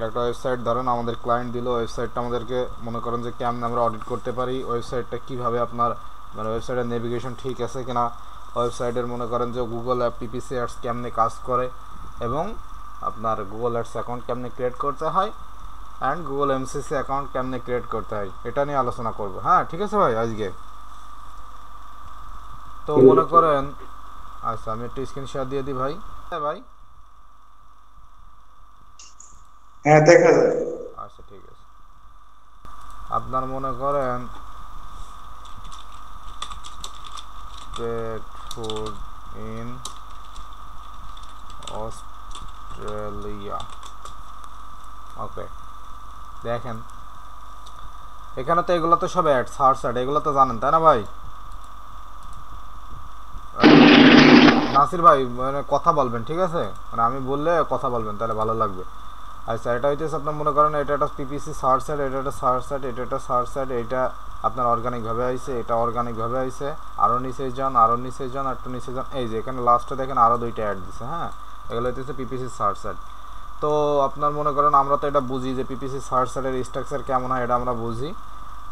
একটা ওয়েবসাইট ধরেন আমাদের ক্লায়েন্ট দিল, ওয়েবসাইটটা আমাদেরকে মনে করেন যে কেমন আমরা অডিট করতে পারি, ওয়েবসাইটটা কীভাবে আপনার মানে ওয়েবসাইটের নেভিগেশন ঠিক আছে কিনা, ওয়েবসাইটের মনে করেন যে গুগল অ্যাপ পিপিসি অ্যাডস কেমনে কাজ করে, এবং আপনার গুগল অ্যাডস অ্যাকাউন্ট কেমনে ক্রিয়েট করতে হয়, অ্যান্ড গুগল এমসিসি অ্যাকাউন্ট কেমনে ক্রিয়েট করতে হয়, এটা নিয়ে আলোচনা করব। হ্যাঁ ঠিক আছে ভাই আজকে। তো মনে করেন আচ্ছা আমি একটা স্ক্রিন শেয়ার দিয়ে দিই ভাই। হ্যাঁ ভাই, হ্যাঁ দেখা যায়। আচ্ছা ঠিক আছে। আপনার মনে করেন পেট ফুড ইন অস্ট্রেলিয়া, ওকে। দেখেন এখানে তো এগুলো তো সব অ্যাড সার্চ অ্যাড, এগুলো তো জানেন তাই না ভাই? নাসির ভাই মানে কথা বলবেন ঠিক আছে, মানে আমি বললে কথা বলবেন তাহলে ভালো লাগবে। আচ্ছা এটা হইতেছে আপনার মনে করেন এটা একটা পিপিসি সার্চ অ্যাড, এটা একটা সার্চ অ্যাড, এটা একটা সার্চ অ্যাড, এটা আপনার অর্গানিকভাবে আইছে, এটা অর্গানিকভাবে আইছে, আরও নিচে যান, আরও নিচে যান, একটু নিচে যান, এই যে এখানে লাস্টে দেখেন আরও দুইটা অ্যাড দিছে। হ্যাঁ এগুলো হইতেছে পিপিসি সার্চ অ্যাড। তো আপনার মনে করেন আমরা তো এটা বুঝি যে পিপিসি সার্চ অ্যাডের স্ট্রাকচার কেমন হয়, এটা আমরা বুঝি।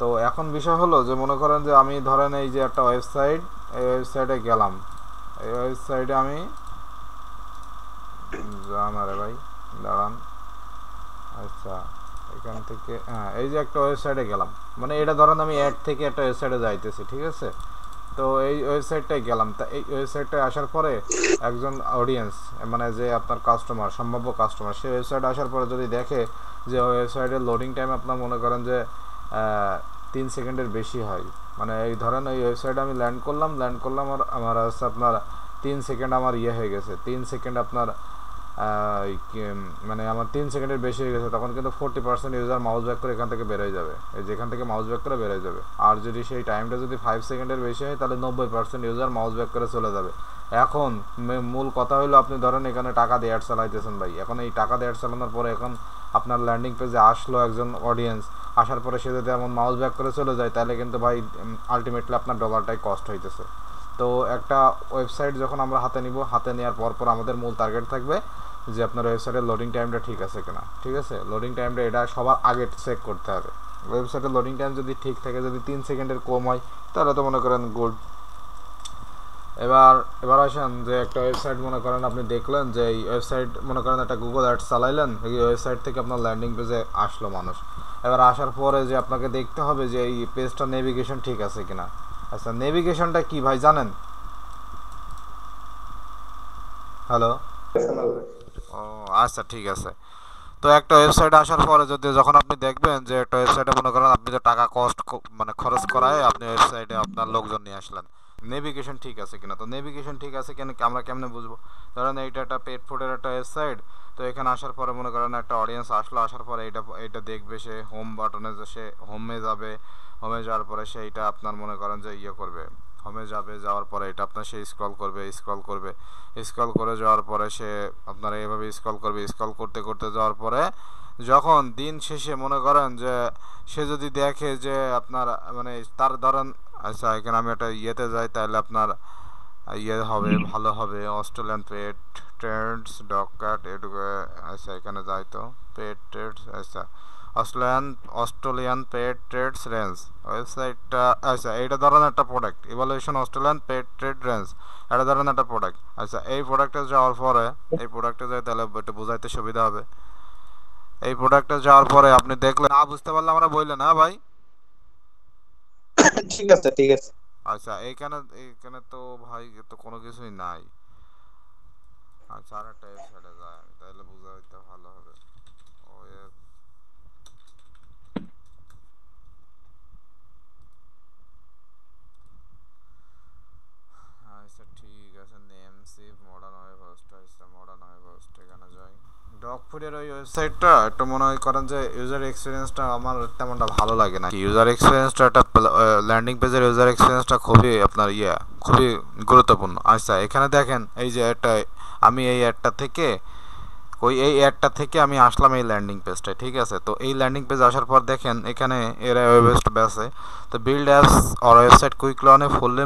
তো এখন বিষয় হলো যে মনে করেন যে আমি ধরেন এই যে একটা ওয়েবসাইট, এই ওয়েবসাইটে গেলাম, এই ওয়েবসাইটে আমি যান, আরে ভাই দাঁড়ান, আচ্ছা এখান থেকে হ্যাঁ এই যে একটা ওয়েবসাইটে গেলাম, মানে এটা ধরেন আমি অ্যাড থেকে একটা ওয়েবসাইটে যাইতেছি ঠিক আছে। তো এই ওয়েবসাইটটায় গেলাম, তা এই ওয়েবসাইটটায় আসার পরে একজন অডিয়েন্স মানে যে আপনার কাস্টমার, সম্ভাব্য কাস্টমার, সেই ওয়েবসাইটে আসার পরে যদি দেখে যে ওয়েবসাইটের লোডিং টাইম আপনার মনে করেন যে 3 সেকেন্ডের বেশি হয়, মানে এই ধরেন ওই ওয়েবসাইটে আমি ল্যান্ড করলাম আর আমার হচ্ছে আপনার 3 সেকেন্ড আমার ইয়ে হয়ে গেছে, 3 সেকেন্ড আপনার মানে আমার 3 সেকেন্ডের বেশি হয়ে গেছে, তখন কিন্তু 40% ইউজার মাউস ব্যাক করে এখান থেকে বেরোয় যাবে, এই যেখান থেকে মাউস ব্যাক করে বেরোয় যাবে। আর যদি সেই টাইমটা যদি 5 সেকেন্ডের বেশি হয় তাহলে 90% ইউজার মাউস ব্যাক করে চলে যাবে। এখন মূল কথা হলো আপনি ধরেন এখানে টাকা দিয়ে অ্যাড চালাইতেছেন ভাই, এখন এই টাকা দিয়ে অ্যাড চালানোর পরে এখন আপনার ল্যান্ডিং পেজে আসলো একজন অডিয়েন্স, আসার পরে সে যদি এমন মাউস ব্যাক করে চলে যায় তাহলে কিন্তু ভাই আলটিমেটলি আপনার ডলারটাই কস্ট হইতেছে। তো একটা ওয়েবসাইট যখন আমরা হাতে নিব, হাতে নেওয়ার পর আমাদের মূল টার্গেট থাকবে যে আপনার ওয়েবসাইটের লোডিং টাইমটা ঠিক আছে কিনা, ঠিক আছে, লোডিং টাইমটা এটা সবার আগে চেক করতে হবে। ওয়েবসাইটের লোডিং টাইম যদি ঠিক থাকে, যদি 3 সেকেন্ডের কম হয় তাহলে তো মনে করেন গুড। এবার আসেন যে একটা ওয়েবসাইট মনে করেন আপনি দেখলেন যে এই ওয়েবসাইট মনে করেন একটা গুগল অ্যাডস চালাইলেন, এই ওয়েবসাইট থেকে আপনার ল্যান্ডিং পেজে আসলো মানুষ। এবার আসার পরে যে আপনাকে দেখতে হবে যে এই পেজটা নেভিগেশন ঠিক আছে কিনা। আচ্ছা নেভিগেশনটা কি ভাই জানেন? হ্যালো, ও আচ্ছা ঠিক আছে। তো একটা ওয়েবসাইটে আসার পরে যদি যখন আপনি দেখবেন যে একটা ওয়েবসাইটে মনে করেন আপনি যে টাকা কস্ট মানে খরচ করায় আপনি ওয়েবসাইটে আপনার লোকজন নিয়ে আসলেন, নেভিগেশন ঠিক আছে কিনা। তো নেভিগেশন ঠিক আছে কিনা আমরা কেমনে বুঝবো? ধরেন এইটা একটা পেট ফুডের একটা ওয়েবসাইট, তো এখানে আসার পরে মনে করেন একটা অডিয়েন্স আসলো, আসার পরে এটা দেখবে, সে হোম বাটনে যে সে হোমে যাবে, হোমে যাওয়ার পরে সেইটা আপনার মনে করেন যে ইয়ে করবে, হোমে যাবে, যাওয়ার পরে এটা আপনার সে স্ক্রল করে যাওয়ার পরে সে আপনার এইভাবে স্ক্রল করতে করতে যাওয়ার পরে যখন দিন শেষে মনে করেন যে সে যদি দেখে যে আপনার মানে তার ধরেন আচ্ছা এখানে আমি একটা ইয়েতে যাই তাহলে আপনার ইয়ে হবে, ভালো হবে, অস্ট্রেলিয়ান পেট ট্রেডস ডগ ক্যাট এটুকু। আচ্ছা এখানে যাই তো পেট ট্রেডস, আচ্ছা অস্ট্রেলিয়ান পেট ট্রেডস রেঞ্জ ওয়েবসাইটটা। আচ্ছা এইটা ধরেন একটা প্রোডাক্ট ইভালুয়েশন অস্ট্রেলিয়ান পেট ট্রেড রেঞ্জ, এটা ধরেন একটা প্রোডাক্ট। আচ্ছা এই প্রোডাক্টে যাওয়ার পরে এই প্রোডাক্টে যাই তাহলে একটু বোঝাইতে সুবিধা হবে। এই প্রোডাক্টে যাওয়ার পরে আপনি দেখলেন, না বুঝতে পারলে আমরা বললেন না ভাই। ঠিক আছে ঠিক আছে। আচ্ছা এইখানে এইখানে তো ভাই তো কোনো কিছুই নাই। আচ্ছা আর একটা ওয়েবসাইটে যাই আমি তাহলে বুঝাইতে ভালো হবে। ওয়েব, আচ্ছা ঠিক আছে, নেম সিভ মডার্ন ওয়েব হোস্ট, আচ্ছা মডার্ন ওয়েব হোস্ট এখানে যাই। ডগ ফুডের ওই ওয়েবসাইটটা একটু মনে হয় করেন যে ইউজার এক্সপিরিয়েন্সটা আমার তেমনটা ভালো লাগে না। ইউজার এক্সপিরিয়েন্সটা একটা ল্যান্ডিং পেজের ইউজার এক্সপিরিয়েন্সটা খুবই আপনার খুবই গুরুত্বপূর্ণ। আচ্ছা এখানে দেখেন এই যে একটা আমি এই অ্যাডটা থেকে আমি আসলাম এই ল্যান্ডিং পেজটায়, ঠিক আছে। তো এই ল্যান্ডিং পেজ আসার পর দেখেন এখানে এরা ওয়েবসাইট বেসে, তো build apps or website quickly on a fully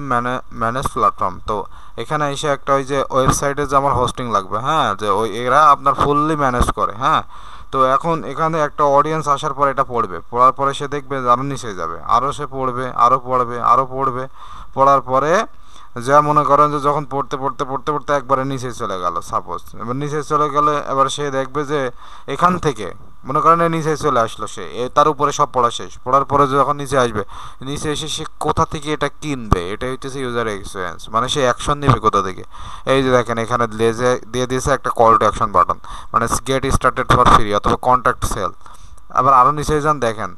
manage platform. তো এখানে এসে একটা ওই যে ওয়েবসাইটে যে আমার হোস্টিং লাগবে, হ্যাঁ, যে ওই এরা আপনার ফুললি ম্যানেজ করে, হ্যাঁ। তো এখন এখানে একটা অডিয়েন্স আসার পর এটা পড়বে, পড়ার পরে সে দেখবে আরও নিচে যাবে, আরও সে পড়বে, আরও পড়বে, আরও পড়বে, পড়ার পরে যা মনে করেন যে যখন পড়তে পড়তে পড়তে পড়তে একবারে নিচে চলে গেল সাপোজ, এবার নিচে চলে গেলে এবার সে দেখবে যে এখান থেকে মনে করেন নিচে চলে আসলো সে, তার উপরে সব পড়া শেষ, পড়ার পরে যখন নিচে আসবে, নিচে এসে সে কোথা থেকে এটা কিনবে, এটাই হচ্ছে ইউজার এক্সপিরিয়েন্স, মানে সে অ্যাকশন নেবে কোথা থেকে। এই যে দেখেন এখানে দিয়ে দিয়েছে একটা কল টু অ্যাকশন বাটন, মানে গেট স্টার্টেড ফর ফ্রি অথবা কন্ট্যাক্ট সেল। আবার আরও নিচে যান, দেখেন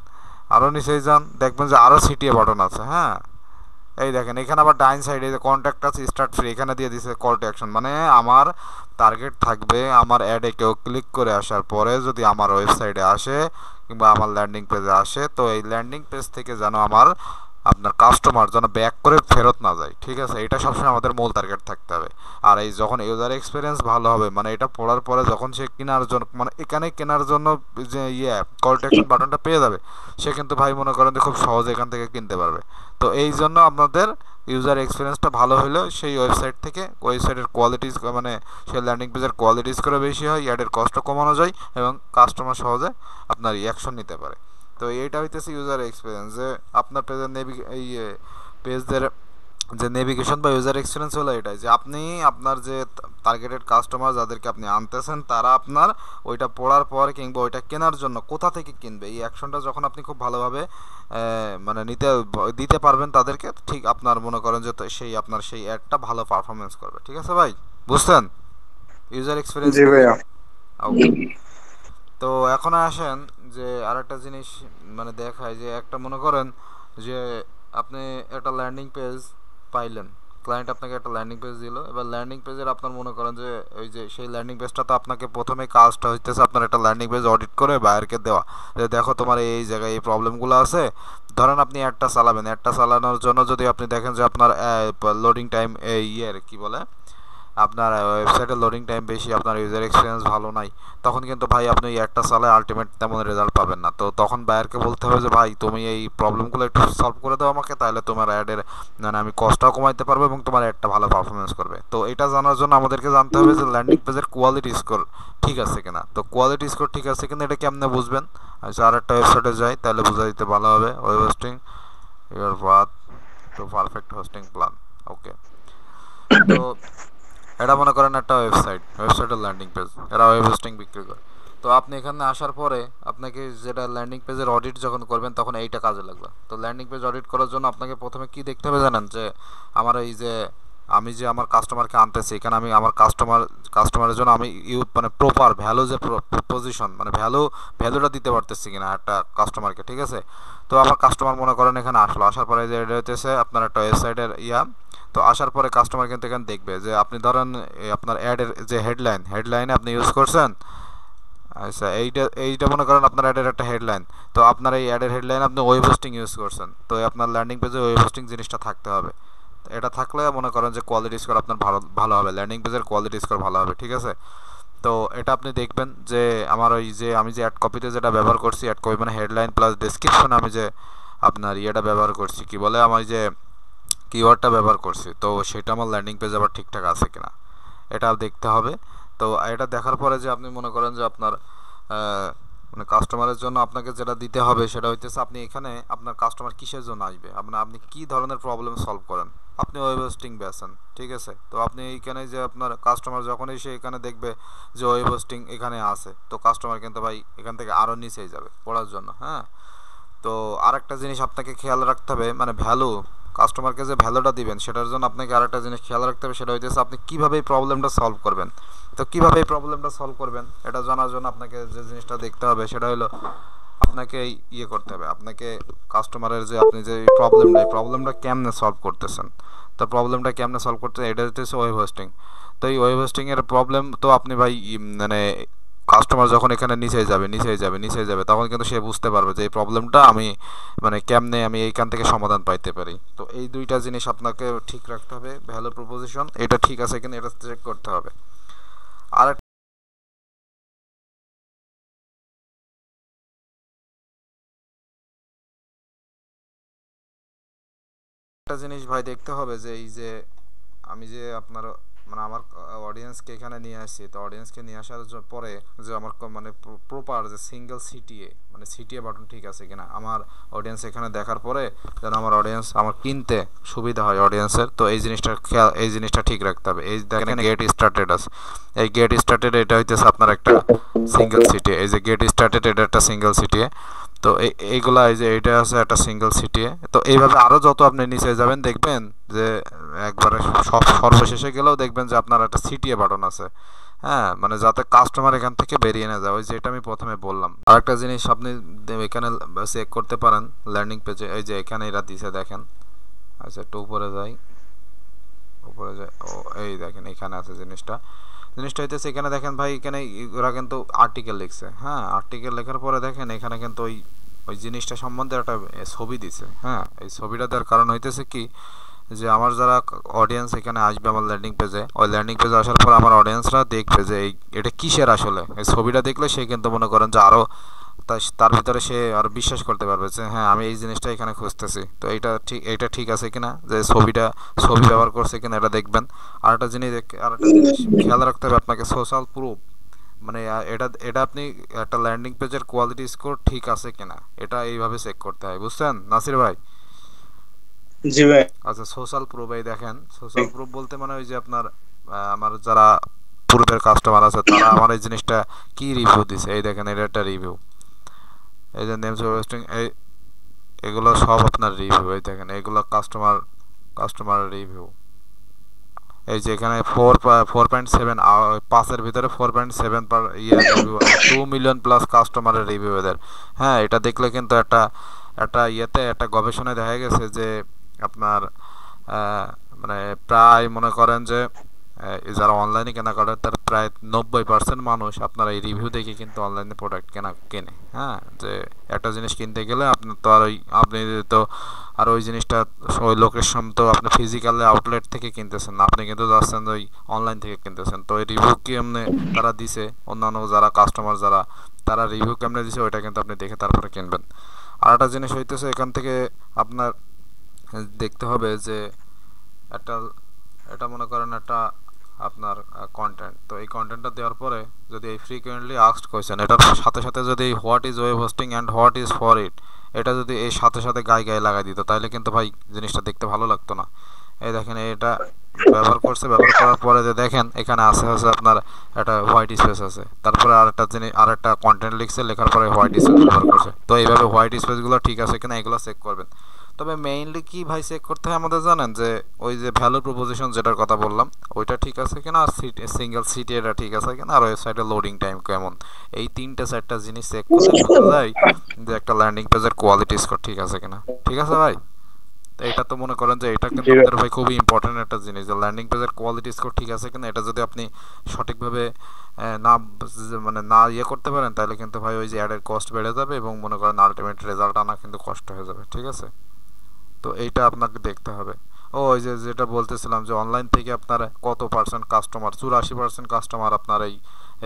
আরও নিচে যান, দেখবেন যে আরও সিটিএ বাটন আছে। হ্যাঁ, এই দেখেন এখানে আবার ডাইন সাইডে যে কন্ট্যাক্ট আছে স্টার্ট ফ্রি, এখানে দিয়ে দিছে কল টু অ্যাকশন, মানে আমার টার্গেট থাকবে আমার অ্যাডে কেউ ক্লিক করে আসার পরে যদি আমার ওয়েবসাইটে আসে কিংবা আমার ল্যান্ডিং পেজে আসে, তো এই ল্যান্ডিং পেজ থেকে যেন আমার আপনার কাস্টমার যেন ব্যাক করে ফেরত না যায়। ঠিক আছে, এটা সবসময় আমাদের মূল টার্গেট থাকতে হবে। আর এই যখন ইউজার এক্সপিরিয়েন্স ভালো হবে, মানে এটা পড়ার পরে যখন সে কেনার জন্য, মানে এখানে কেনার জন্য যে কল টু অ্যাকশন বাটনটা পেয়ে যাবে, সে কিন্তু ভাই মনে করেন যে খুব সহজে এখান থেকে কিনতে পারবে। তো এই জন্য আপনাদের ইউজার এক্সপিরিয়েন্সটা ভালো হলেও সেই ওয়েবসাইট থেকে ওয়েবসাইটের কোয়ালিটিস, মানে সেই ল্যান্ডিং পেজের কোয়ালিটিস করে বেশি হয়, অ্যাডের কষ্ট কমানো যায় এবং কাস্টমার সহজে আপনার অ্যাকশন নিতে পারে। তো এইটা হইতেছে ইউজার এক্সপিরিয়েন্স, যে আপনার পেজের পেজদের যে নেভিগেশন বা ইউজার এক্সপিরিয়েন্স হলো এটাই, যে আপনি আপনার যে টার্গেটেড কাস্টমার যাদেরকে আপনি আনতেছেন, তারা আপনার ওইটা পড়ার পর কিংবা ওইটা কেনার জন্য কোথা থেকে কিনবে, এই অ্যাকশনটা যখন আপনি খুব ভালোভাবে মানে দিতে পারবেন তাদেরকে, ঠিক আপনার মনে করেন যে সেই আপনার সেই অ্যাডটা ভালো পারফরমেন্স করবে। ঠিক আছে ভাই, বুঝছেন ইউজার এক্সপিরিয়েন্স জি কি? ভাইয়া। ওকে। তো এখন আসেন যে আরেকটা জিনিস মানে দেখায়, যে একটা মনে করেন যে আপনি একটা ল্যান্ডিং পেজ পাইলেন, ক্লায়েন্ট আপনাকে একটা ল্যান্ডিং পেজ দিল, এবার ল্যান্ডিং পেজের আপনার মনে করেন যে ওই যে সেই ল্যান্ডিং পেজটা, তো আপনাকে প্রথমে কাজটা হইতেছে আপনার একটা ল্যান্ডিং পেজ অডিট করে বায়ারকে দেওয়া, যে দেখো তোমার এই জায়গায় এই প্রবলেমগুলো আছে। ধরেন আপনি অ্যাডটা চালাবেন, অ্যাডটা চালানোর জন্য যদি আপনি দেখেন যে আপনার লোডিং টাইম কি বলে, আপনার ওয়েবসাইটের লোডিং টাইম বেশি, আপনার ইউজার এক্সপিরিয়েন্স ভালো নাই, তখন কিন্তু ভাই আপনি এই একটা চালায় আলটিমেট তেমন রেজাল্ট পাবেন না। তো তখন বায়ারকে বলতে হবে যে ভাই তুমি এই প্রবলেমগুলো একটু সলভ করে দাও আমাকে, তাহলে তোমার অ্যাডের মানে আমি কস্টটাও কমাইতে পারবো এবং তোমার অ্যাডটা ভালো পারফরমেন্স করবে। তো এটা জানার জন্য আমাদেরকে জানতে হবে যে ল্যান্ডিং পেজের কোয়ালিটি স্কোর ঠিক আছে কিনা। তো কোয়ালিটি স্কোর ঠিক আছে কিনা এটা কেমনে বুঝবেন? আচ্ছা, আর একটা ওয়েবসাইটে যাই, তাহলে বোঝা দিতে ভালো হবে। Web hosting your path to perfect hosting plan. Okay. তো এটা মনে করেন একটা ওয়েবসাইটের ল্যান্ডিং পেজ, এরা ওয়েব হোস্টিং বিক্রি করে। তো আপনি এখানে আসার পরে আপনাকে যেটা ল্যান্ডিং পেজের অডিট যখন করবেন তখন এইটা কাজে লাগবে। তো ল্যান্ডিং পেজ অডিট করার জন্য আপনাকে প্রথমে কি দেখতে হবে জানেন, যে আমার এই যে আমি যে আমার কাস্টমারকে আনতেছি, এখানে আমি আমার কাস্টমারের জন্য আমি মানে প্রপার ভ্যালু যে পজিশন, মানে ভ্যালুটা দিতে পারতেছি কিনা একটা কাস্টমারকে। ঠিক আছে, তো আমার কাস্টমার মনে করেন এখানে আসলো, আসার পরে যে এটা হচ্ছে আপনার একটা ওয়েবসাইটের তো আসার পরে কাস্টমার কিন্তু এখানে দেখবে যে আপনি ধরেন আপনার অ্যাডের যে হেডলাইনে আপনি ইউজ করছেন। আচ্ছা, এইটা মনে করেন আপনার অ্যাডের একটা হেডলাইন। তো আপনার এই অ্যাডের হেডলাইন আপনি ওয়েব হোস্টিং ইউজ করছেন, তো আপনার ল্যান্ডিং পেজে ওয়েব হোস্টিং জিনিসটা থাকতে হবে। এটা থাকলে মনে করেন যে কোয়ালিটি স্কোর আপনার ভালো হবে, ল্যান্ডিং পেজের কোয়ালিটি স্কোর ভালো হবে। ঠিক আছে, তো এটা আপনি দেখবেন যে আমার ওই যে আমি যে অ্যাড কপিতে যেটা ব্যবহার করছি, অ্যাড কপি মানে হেডলাইন প্লাস ডেসক্রিপশন, আমি যে আপনার ব্যবহার করছি, কি বলে আমার যে কিওয়ার্ডটা ব্যবহার করছি, তো সেটা আমার ল্যান্ডিং পেজ আবার ঠিকঠাক আছে কিনা এটা দেখতে হবে। তো এটা দেখার পরে যে আপনি মনে করেন যে আপনার মানে কাস্টমারের জন্য আপনাকে যেটা দিতে হবে সেটা হইতেছে, আপনি এখানে আপনার কাস্টমার কিসের জন্য আসবে, আপনি কি ধরনের প্রবলেম সলভ করেন, আপনি ওয়েব হোস্টিং বেচেন। ঠিক আছে, তো আপনি এইখানে যে আপনার কাস্টমার যখন এসে এখানে দেখবে যে ওয়েব হোস্টিং এখানে আছে, তো কাস্টমার কিন্তু ভাই এখান থেকে আরও নিচেই যাবে পড়ার জন্য। হ্যাঁ, তো আরেকটা জিনিস আপনাকে খেয়াল রাখতে হবে, মানে ভ্যালু, কাস্টমারকে যে ভ্যালুটা দিবেন সেটার জন্য আপনাকে আরেকটা জিনিস খেয়াল রাখতে হবে, সেটা হইতেছে আপনি কীভাবে এই প্রবলেমটা সলভ করবেন। তো কীভাবে এই প্রবলেমটা সলভ করবেন এটা জানার জন্য আপনাকে যে জিনিসটা দেখতে হবে সেটা হলো আপনাকে করতে হবে, আপনাকে কাস্টমারের যে আপনি যে এই প্রবলেমটা কেমনে সলভ করতেছেন। তো প্রবলেমটা কেমনে সলভ করতেছেন এটা হচ্ছে ওয়েব হোস্টিং। তো এই ওয়েব হোস্টিংয়ের প্রবলেম তো আপনি ভাই মানে কাস্টমার যখন এখানে নিচে যাবে তখন কিন্তু সে বুঝতে পারবে যে এই প্রবলেমটা আমি মানে কেমনে আমি এইখান থেকে সমাধান পাইতে পারি। তো এই দুইটা জিনিস আপনাকে ঠিক রাখতে হবে, ভ্যালু প্রপোজিশন এটা ঠিক আছে কিনা এটা চেক করতে হবে। আর একটা জিনিস ভাই দেখতে হবে যে এই যে আমি যে আপনার মানে আমার অডিয়েন্সকে এখানে নিয়ে আসছি, তো অডিয়েন্সকে নিয়ে আসার পরে যে আমার মানে প্রপার যে সিঙ্গেল সিটিএ মানে সিটিএ বাটন ঠিক আছে কিনা আমার অডিয়েন্স এখানে দেখার পরে যেন আমার অডিয়েন্স আমার কিনতে সুবিধা হয় অডিয়েন্সের, তো এই জিনিসটা খেয়াল, এই জিনিসটা ঠিক রাখতে হবে। এই দেখেন গেট স্টার্টেড আছে, এই গেট স্টার্টেড এটা হইতেছে আপনার একটা সিঙ্গেল সিটিএ, এই যে গেট স্টার্টেড এটা একটা সিঙ্গেল সিটিএ। তো এইগুলা এই যে এইটা আছে একটা সিঙ্গেল সিটিএ। তো এইভাবে আরও যত আপনি নিচে যাবেন দেখবেন যে একবারে সব সর্বশেষে গেলেও দেখবেন যে আপনার একটা সিটিএ বাটন আছে, হ্যাঁ, মানে যাতে কাস্টমার এখান থেকে বেরিয়ে না যায়, ওই যেটা আমি প্রথমে বললাম। আরেকটা জিনিস আপনি এখানে চেক করতে পারেন ল্যান্ডিং পেজে, এই যে এখানে এরা দিছে দেখেন। আচ্ছা একটু উপরে যাই, উপরে যাই, ও এই দেখেন এখানে আছে জিনিসটা। জিনিসটা হইতেছে এখানে দেখেন ভাই, এখানে ওরা কিন্তু আর্টিকেল লিখছে, হ্যাঁ, আর্টিকেল লেখার পরে দেখেন এখানে কিন্তু ওই ওই জিনিসটা সম্বন্ধে একটা ছবি দিছে, হ্যাঁ। এই ছবিটা দেওয়ার কারণ হইতেছে কি, যে আমার যারা অডিয়েন্স এখানে আসবে আমার ল্যান্ডিং পেজে, ওই ল্যান্ডিং পেজে আসার পর আমার অডিয়েন্সরা দেখবে যে এই এটা কিসের আসলে, এই ছবিটা দেখলে সে কিন্তু মনে করেন যে আরও তার ভিতরে সে আর বিশ্বাস করতে পারবে যে হ্যাঁ আমি এই জিনিসটা এখানে খুঁজতেছি, তো এইটা ঠিক আছে কিনা, যে ছবি ব্যবহার করছে কিনা এটা দেখবেন। আরেকটা জিনিস খেয়াল রাখতে হবে আপনাকে, সোশ্যাল প্রুফ, মানে এটা এটা আপনি একটা ল্যান্ডিং পেজের কোয়ালিটি স্কোর ঠিক আছে কিনা এটা এইভাবে চেক করতে হয়, বুঝছেন নাসির ভাই? জি ভাই। আচ্ছা সোশ্যাল প্রুফ, এই দেখেন সোশ্যাল প্রুফ বলতে মানে ওই যে আপনার আমার যারা পূর্বের কাস্টমার আছে তারা আমার এই জিনিসটা কি রিভিউ দিছে, এই দেখেন এটা একটা রিভিউ, এই যে নেমস ওয়েস্টিং, এই এগুলো সব আপনার রিভিউ, এই দেখেন এগুলো কাস্টমার রিভিউ। এই যে এখানে 4.7, 5-এর ভিতরে 4.7 পার ইয়ার রিভিউ আছে, 2 মিলিয়ন প্লাস কাস্টমারের রিভিউ এদের, হ্যাঁ। এটা দেখলে কিন্তু একটা একটা ইয়েতে একটা গবেষণায় দেখা গেছে যে আপনার মানে প্রায় মনে করেন যে যারা অনলাইনে কেনা করে তার প্রায় 90% মানুষ আপনার এই রিভিউ দেখে কিন্তু অনলাইনে প্রোডাক্ট কেনে, হ্যাঁ। যে একটা জিনিস কিনতে গেলে আপনার তো আর আপনি তো আর ওই জিনিসটা ওই লোকেশন তো আপনি ফিজিক্যাল আউটলেট থেকে কিনতেছেন না, আপনি কিন্তু যাচ্ছেন ওই অনলাইন থেকে কিনতেছেন। তো এই রিভিউ কেমনে তারা দিছে, অন্যান্য যারা কাস্টমার যারা তারা রিভিউ কেমনে দিছে ওইটা কিন্তু আপনি দেখে তারপরে কিনবেন। আর একটা জিনিস হইতেছে এখান থেকে আপনার দেখতে হবে যে একটা, এটা মনে করেন একটা আপনার কন্টেন্ট, তো এই কন্টেন্টটা দেওয়ার পরে যদি এই ফ্রিকুয়েন্টলি আস্কড কোয়েশ্চেন এটার সাথে সাথে যদি what is web hosting and what is for it এটা যদি এই সাথে সাথে গায়ে লাগাই দিত তাহলে কিন্তু ভাই জিনিসটা দেখতে ভালো লাগতো না। এই দেখেন এটা ব্যবহার করার পরে যে দেখেন এখানে আছে আপনার একটা হোয়াইট স্পেস আছে, তারপরে আরেকটা কন্টেন্ট লিখছে, লেখার পরে হোয়াইট স্পেস ব্যবহার করছে। তো এইভাবে হোয়াইট স্পেসগুলো ঠিক আছে কিনা এগুলো চেক করবেন। তবে মেইনলি কি ভাই চেক করতে হয় আমাদের জানেন, যে ওই যে ভ্যালু প্রপোজিশন যেটার কথা বললাম ওইটা ঠিক আছে কিনা, আর সিঙ্গেল সিটি এটা ঠিক আছে কিনা, আর ওয়েবসাইটের লোডিং টাইম কেমন, এই 3-4টা জিনিস চেক করলে বোঝা যায় যে একটা ল্যান্ডিং পেজের কোয়ালিটি স্কোর ঠিক আছে কিনা। ঠিক আছে ভাই? তো এটা তো মনে করেন যে এটা কিন্তু আমাদের ভাই খুবই ইম্পর্টেন্ট একটা জিনিস, যে ল্যান্ডিং পেজের কোয়ালিটি স্কোর ঠিক আছে কিনা এটা যদি আপনি সঠিকভাবে না মানে না ইয়ে করতে পারেন তাহলে কিন্তু ভাই ওই যে অ্যাডের কস্ট বেড়ে যাবে এবং মনে করেন আলটিমেট রেজাল্ট আনা কিন্তু কষ্ট হয়ে যাবে। ঠিক আছে? তো এইটা আপনাকে দেখতে হবে। ও ওই যে যেটা বলতেছিলাম যে অনলাইন থেকে আপনার কত পার্সেন্ট কাস্টমার, 84% কাস্টমার আপনার এই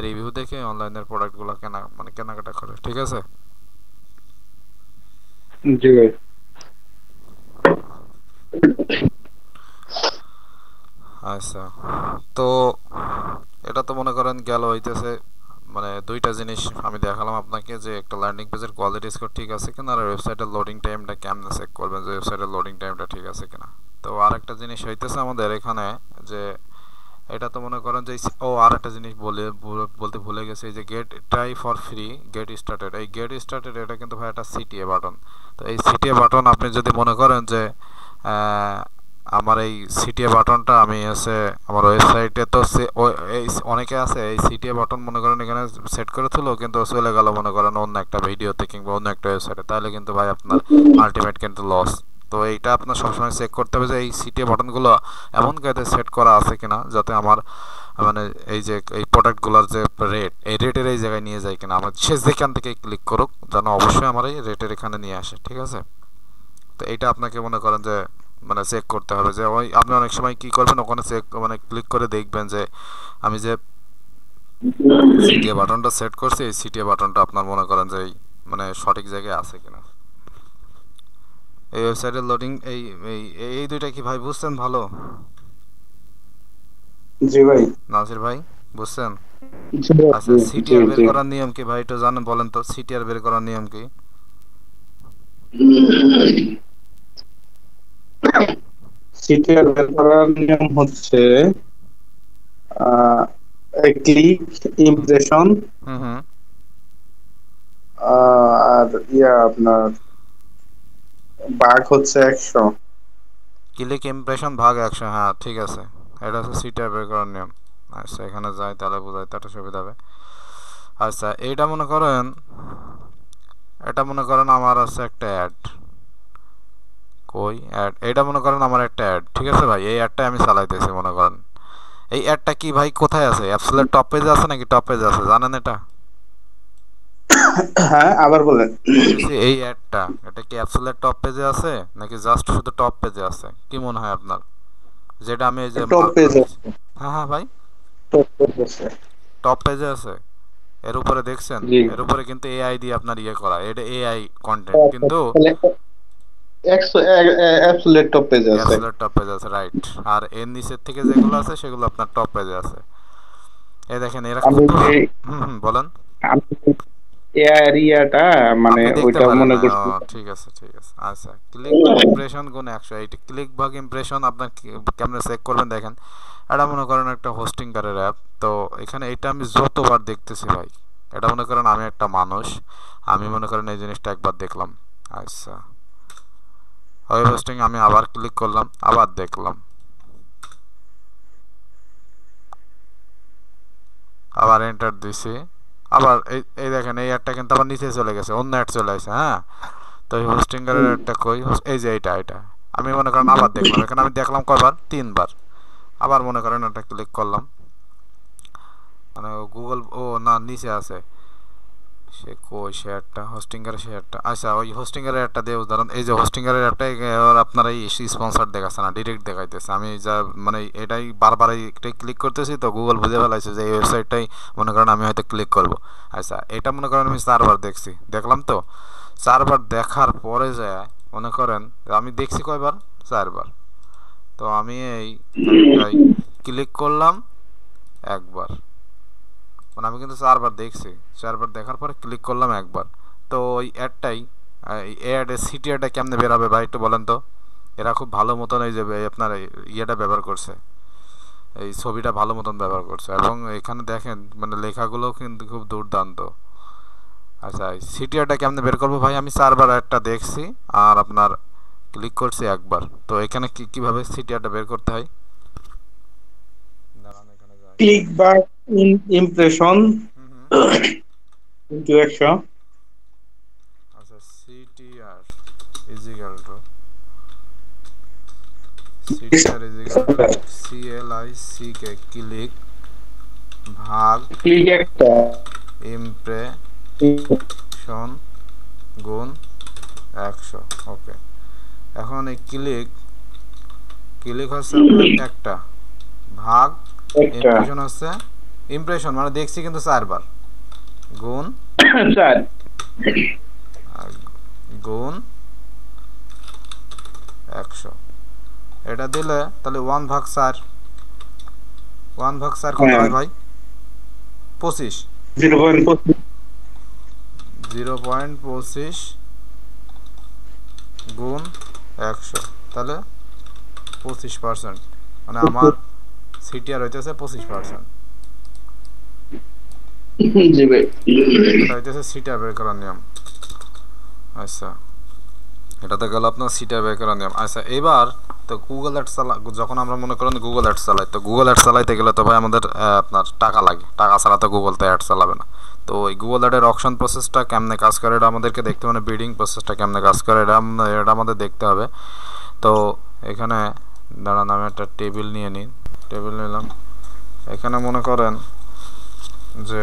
রিভিউ দেখে অনলাইনের প্রোডাক্টগুলো কেনাকাটা করে। ঠিক আছে? জি ভাই। আচ্ছা, তো এটা তো মনে করেন গেল হইতেছে মানে দুইটা জিনিস আমি দেখালাম আপনাকে, যে একটা ল্যান্ডিং পেজের কোয়ালিটি স্কোর ঠিক আছে কিনা, আর ওয়েবসাইটের লোডিং টাইমটা কেমনে চেক করবেন যে ওয়েবসাইটের লোডিং টাইমটা ঠিক আছে কিনা। তো আরেকটা জিনিস হইতেছে আমাদের এখানে, যে এটা তো মনে করেন যে আর একটা জিনিস বলতে ভুলে গেছি, যে get try for free get started, এই গেট স্টার্টেড এটা কিন্তু ভাই একটা সিটিএ বাটন। তো এই সিটিএ বাটন আপনি যদি মনে করেন যে আমার এই সিটিএ বাটনটা আমি আমার ওয়েবসাইটে তো অনেকে আছে এই সিটিএ বাটন মনে করেন এখানে সেট করে তুলো কিন্তু চলে গেল মনে করেন অন্য একটা ভিডিওতে কিংবা অন্য একটা ওয়েবসাইটে, তাহলে কিন্তু ভাই আপনার আলটিমেট কিন্তু লস। তো এইটা আপনার সবসময় চেক করতে হবে যে এই সিটিএ বাটনগুলো এমন কায়দায় সেট করা আছে কিনা যাতে আমার মানে এই যে এই প্রোডাক্টগুলোর যে এই রেটের এই জায়গায় নিয়ে যায় কিনা, আমার সে যেখান থেকে ক্লিক করুক যেন অবশ্যই আমার এই রেটের এখানে নিয়ে আসে। ঠিক আছে? তো এইটা আপনাকে মনে করেন যে মানে চেক করতে হবে, যে ওই আপনি অনেক সময় কি করবেন ওখানে ক্লিক করে দেখবেন যে আমি যে সিটিএ বাটনটা সেট করছি এই সিটিএ বাটনটা আপনার মনে করেন যে মানে সঠিক জায়গায় আছে কিনা। এই ওয়েবসাইটের লোডিং এই এই এই দুইটা কি ভাই বুঝছেন ভালো? জি ভাই। নাসির ভাই বুঝছেন? জি ভাই, আচ্ছা, জি সিটিআর বের জি। করার নিয়ম কি ভাই, একটু জানেন বলেন তো, সিটিআর বের করার নিয়ম কি? সিটিআর বের করার নিয়ম হচ্ছে ক্লিক, হুম ইমপ্রেশন, হুম হুম। আর আপনার বাঘ হচ্ছে 100। ক্লিক ইমপ্রেশন ভাগ 100, হ্যাঁ ঠিক আছে। এটা হচ্ছে সিটিআর বের করার নিয়ম। আচ্ছা, এখানে যাই তাহলে বোঝাই, তাহলে সুবিধা হবে। আচ্ছা, এটা মনে করেন আমার আছে একটা অ্যাড, কই অ্যাড, এটা মনে করেন আমার একটা অ্যাড, ঠিক আছে ভাই, এই অ্যাডটা আমি চালাইতেছি মনে করেন। এই অ্যাডটা কি ভাই কোথায় আছে, অ্যাপসেলের টপ পেজে আছে নাকি টপ পেজে আছে, জানেন এটা? হ্যাঁ, আবার বলেন। বলতেছি এই অ্যাডটা, এটা কি অ্যাপসেলের টপ পেজে আছে নাকি জাস্ট শুধু টপ পেজে আছে, কি মনে হয় আপনার? যেটা আমি এই যে টপ মার্ক পেজ করে দিছি। আছে, হ্যাঁ হ্যাঁ ভাই, টপ পেজ আছে। টপ পেজে আছে। এর উপরে দেখছেন, জি। এর উপরে কিন্তু এআই দিয়ে আপনার ইয়ে করা, এটা এআই কন্টেন্ট আচ্ছা, কিন্তু। তাহলে অ্যাবসলিউট টপ পেজ আছে। অ্যাপসেলের টপ পেজে আছে, রাইট। আর এর নিচের থেকে যেগুলো আছে সেগুলো আপনার টপ পেজে আছে। এই দেখেন এরা আমি কত। যে হুম হুম, বলেন। আমি এরিয়াটা মানে আপনি দেখতে ওইটা পারেন মনে না, ও করছি। ঠিক আছে ঠিক আছে। আচ্ছা, ক্লিক ভাগ ইমপ্রেশন গুণ 100, এইটা ক্লিক ভাগ ইমপ্রেশন আপনার কেমনে চেক করবেন দেখেন। এটা মনে করেন একটা হোস্টিংকারের অ্যাপ, তো এখানে এটা আমি যতবার দেখতেছি ভাই, এটা মনে করেন আমি একটা মানুষ, আমি মনে করেন এই জিনিসটা একবার দেখলাম। আচ্ছা, ওয়েব হোস্টিং আমি আবার ক্লিক করলাম, আবার দেখলাম, আবার এন্টার দিছি, আবার এই এই দেখেন এই অ্যাডটা কিন্তু আবার নিচে চলে গেছে, অন্য অ্যাড চলে আসে, হ্যাঁ। তো এই হোস্টিংয়ের অ্যাডটা কই, এই যে এটা আমি মনে করেন আবার দেখলাম, এখানে আমি দেখলাম কয়বার, 3বার। আবার মনে করেন এটা ক্লিক করলাম, মানে গুগল, ও না নিচে আছে, সে কই শেয়ারটা, হোস্টিংয়ের শেয়ারটা, আচ্ছা ওই হোস্টিংয়ের অ্যাডটা দিয়ে উদাহরণ, এই যে হোস্টিংয়ের অ্যাডটা আপনার এই স্পন্সর দেখাচ্ছে না, ডিরেক্ট দেখাইতেছে, আমি যা মানে এটাই বারবার এটাই ক্লিক করতেছি, তো গুগল বুঝে ফেলাইছে যে এই ওয়েবসাইটটাই মনে করেন আমি হয়তো ক্লিক করব। আচ্ছা, এটা মনে করেন আমি 4বার দেখছি, দেখলাম তো, 4বার দেখার পরে যায় মনে করেন আমি দেখছি কয়বার, 4বার। তো আমি এই অ্যাডটাই ক্লিক করলাম একবার, মানে আমি কিন্তু 4বার দেখছি, 4বার দেখার পরে ক্লিক করলাম একবার। তো ওই অ্যাডটাই, এই অ্যাডের সিটি অ্যাডটা কেমনে বেরাবে ভাই একটু বলেন তো। এরা খুব ভালো মতন এই যে আপনার ইয়েটা ব্যবহার করছে, এই ছবিটা ভালো মতন ব্যবহার করছে, এবং এখানে দেখেন মানে লেখাগুলোও কিন্তু খুব দুর্দান্ত। আচ্ছা, সিটি অ্যাডটা কেমনে বের করবো ভাই, আমি 4বার অ্যাডটা দেখছি আর আপনার ক্লিক করছি একবার, তো এখানে কিভাবে সিটি অ্যাডটা বের করতে হয়, দাঁড়ান এখানে যাই। ক্লিক বা ইমপ্রেশন হুম হুম। ইনটু 100। আচ্ছা, CTR is equal to, CTR is equal to CLICK, click ভাগ ক্লিক একটা, ইমপ্রেশন গুণ 100। ওকে, এখন এই ক্লিক, ক্লিক হচ্ছে আপনার একটা, ভাগ একটা ইমপ্রেশন হচ্ছে, ইমপ্রেশন মানে দেখছি কিন্তু 4বার, গুণ 4। গুণ 100। এটা দিলে তাহলে 1/4, 1/4 কত হ্যাঁ, হয় ভাই? 25। 0.25। 0.25 গুণ 100, তাহলে 25%, মানে আমার সিটিআর হইতেছে 25%। জি ভাই। এটা হইতেছে সিটিআর বের করার নিয়ম। আচ্ছা, এটা তো গেল আপনার সিটিআর বের করার নিয়ম। আচ্ছা, এবার তো গুগল অ্যাডস যখন আমরা মনে করেন গুগল অ্যাডস চালাই, তো গুগল অ্যাডস চালাইতে গেলে তো ভাই আমাদের আপনার টাকা লাগে, টাকা ছাড়া তো গুগল তো অ্যাড চালাবে না। তো ওই গুগল অ্যাডের অকশন প্রসেসটা কেমনে কাজ করে এটা আমাদেরকে দেখতে, মানে বিডিং প্রসেসটা কেমনে কাজ করে এটা আমাদের দেখতে হবে। তো এখানে দাঁড়ান আমি একটা টেবিল নিয়ে নিই, টেবিল নিলাম, এখানে মনে করেন যে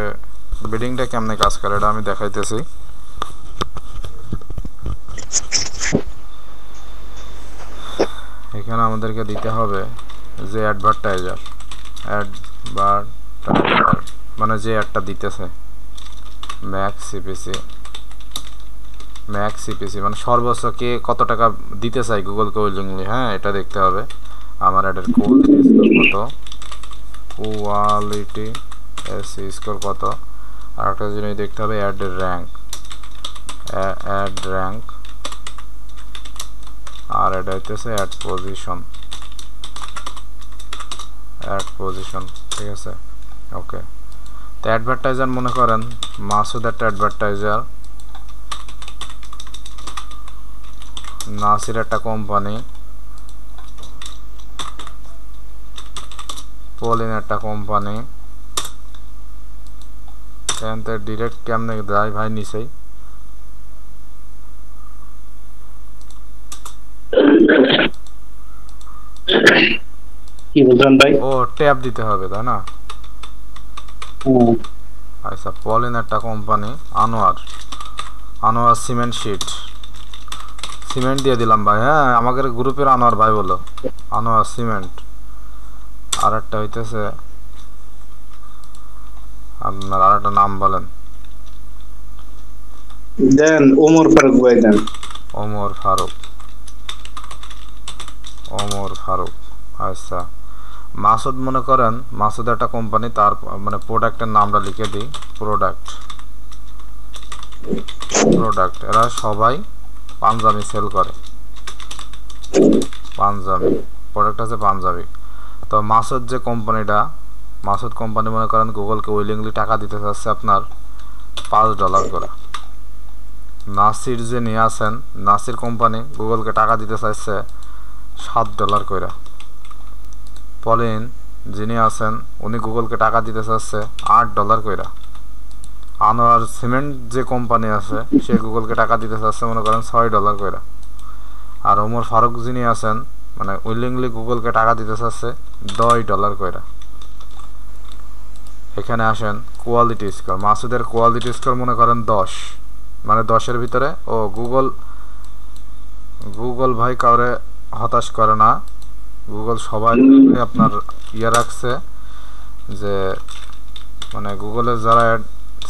বিডিংটা কেমনে কাজ করে এটা আমি দেখাইতেছি। এখানে আমাদেরকে দিতে হবে যে অ্যাডভার্টাইজার, অ্যাডভার্টাইজার মানে যে অ্যাডটা দিতেছে, ম্যাক্স সিপিসি মানে সর্বোচ্চ কে কত টাকা দিতে চাই গুগল কোলিংলি, হ্যাঁ এটা দেখতে হবে। আমার অ্যাডের কোড কত, কোয়ালিটি এসি স্কোর কত। আর একটা জিনিস দেখতে হবে অ্যাড র্যাঙ্ক, আর এটা হইতেছে অ্যাড পজিশন, ঠিক আছে। ওকে, তো অ্যাডভার্টাইজার মনে করেন মাসুদ একটা অ্যাডভার্টাইজার, নাসির একটা কোম্পানি, পলিন একটা কোম্পানি। এখান থেকে ডিরেক্ট কেমনে দেয় ভাই নিচেই? কি বলছেন ভাই? ও ট্যাব দিতে হবে তাই না? আচ্ছা, পলিন একটা কোম্পানি, আনোয়ার সিমেন্ট দিয়ে দিলাম ভাই। হ্যাঁ, আমাদের গ্রুপের আনোয়ার ভাই বলো, আনোয়ার সিমেন্ট। আর একটা হইতেছে আপনার, আর একটা নাম বলেন। দেন ওমর ফারুক ভাই দেন। ওমর ফারুক। আচ্ছা, মাসুদ মনে করেন মাসুদ একটা কোম্পানি, তার মানে প্রোডাক্টের নামটা লিখে দিই, প্রোডাক্ট। এরা সবাই পাঞ্জাবি সেল করে, পাঞ্জাবি প্রোডাক্ট আছে পাঞ্জাবি। তো মাসুদ যে কোম্পানিটা, মাসুদ কোম্পানি মনে করেন গুগলকে উইলিংলি টাকা দিতে চাচ্ছে আপনার $5 করে। নাসির যে নিয়ে আসেন, নাসির কোম্পানি গুগলকে টাকা দিতে চাইছে $7 করে। পলিন যিনি আছেন উনি গুগলকে টাকা দিতে চাচ্ছে $8 করে। আনোয়ার সিমেন্ট যে কোম্পানি আছে সে গুগলকে টাকা দিতে চাচ্ছে মনে করেন $6 করে। আর ওমর ফারুক যিনি আছেন মানে উইলিংলি গুগলকে টাকা দিতে চাচ্ছে $10 করে। এখানে আসেন কোয়ালিটি স্কোর, মাসুদের কোয়ালিটি স্কোর মনে করেন 10, মানে 10-এর ভিতরে। ও গুগল ভাই কাউরে হতাশ করে না, গুগল সবাই আপনার ইয়ে রাখছে যে মানে গুগলে যারা অ্যাড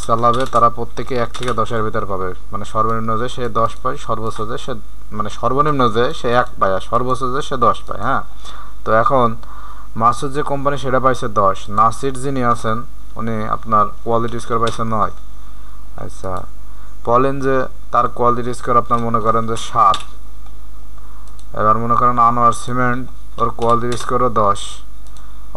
চালাবে তারা প্রত্যেকে 1 থেকে 10-এর ভিতর পাবে, মানে সর্বনিম্ন যে সে 10 পায়, সর্বোচ্চ যে সে মানে সর্বনিম্ন যে সে 1 পায়, আর সর্বোচ্চ যে সে 10 পায়। হ্যাঁ, তো এখন মাসুদ যে কোম্পানি সেটা পাইছে 10, নাসির যিনি আছেন উনি আপনার কোয়ালিটি স্কোর পাইছে 9। আচ্ছা, পলেন যে তার কোয়ালিটি স্কোর আপনার মনে করেন যে 7। এবার মনে করেন আনোয়ার সিমেন্ট ওর কোয়ালিটি স্কোরও 10।